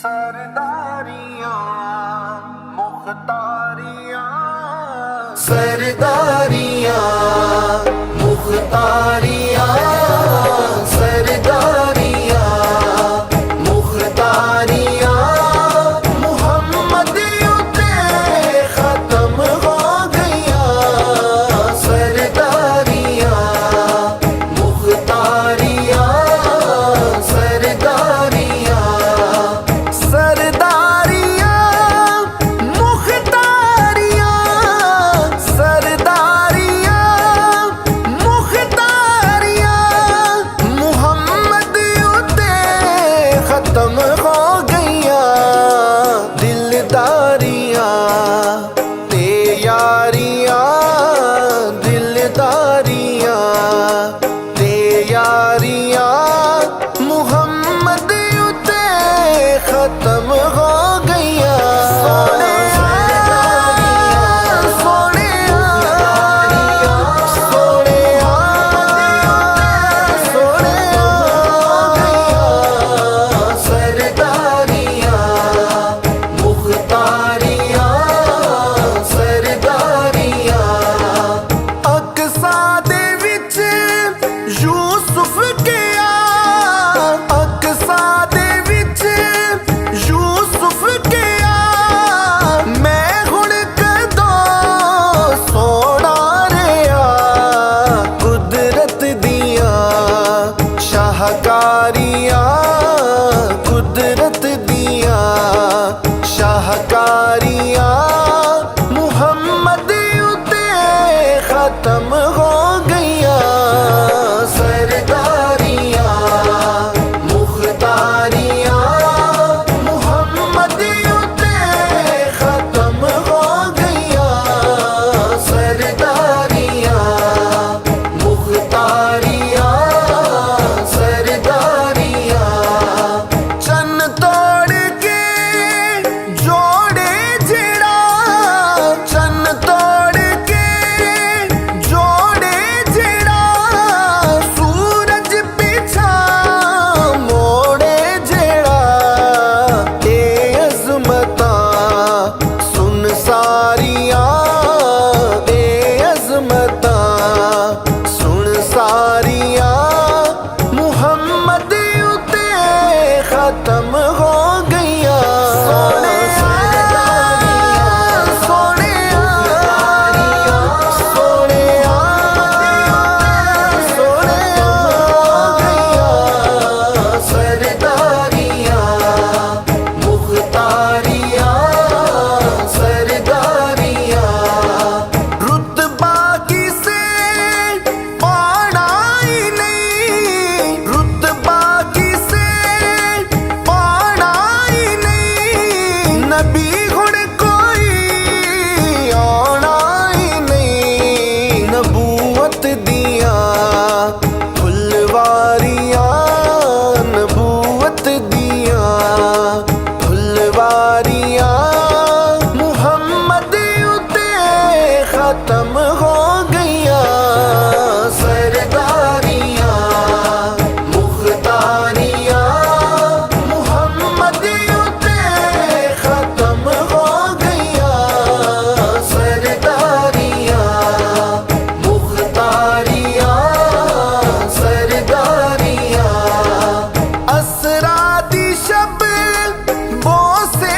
سرداریاں مختاریاں سرداریاں مختاریاں سرداریاں مختاریاں محمد تے ختم ہو گئیاں سرداریاں مختاریاں سرداریاں سرداریاں مختاریاں سرداریاں مختاریاں محمد تے ختم ہو گئیاں دلداریاں تے یاریاں دلداریاں تے یاریاں محمد تے ختم ہو گئیاں شاہکاریاں قدرت دیاں شاہکاریاں محمد تے ختم ہو گئیاں سرداریاں مختاریاں محمد تے ختم ہو گئیاں سرداریاں مختاریاں چن توڑ کے جوڑے جڑا چن توڑ کے جوڑے جڑا سورج پیچھا موڑے جڑا اے عظمتاں سن ساریاں اے عظمتاں سن ساریاں محمد تے ختم ہو گئیاں نبوت دیاں پھلواریاں محمد تے ختم ہو گئیاں سرداریاں مختاریاں محمد تے ختم ہو گئیاں سرداریاں مختاریاں سرداریاں اسرا دی شب بوسے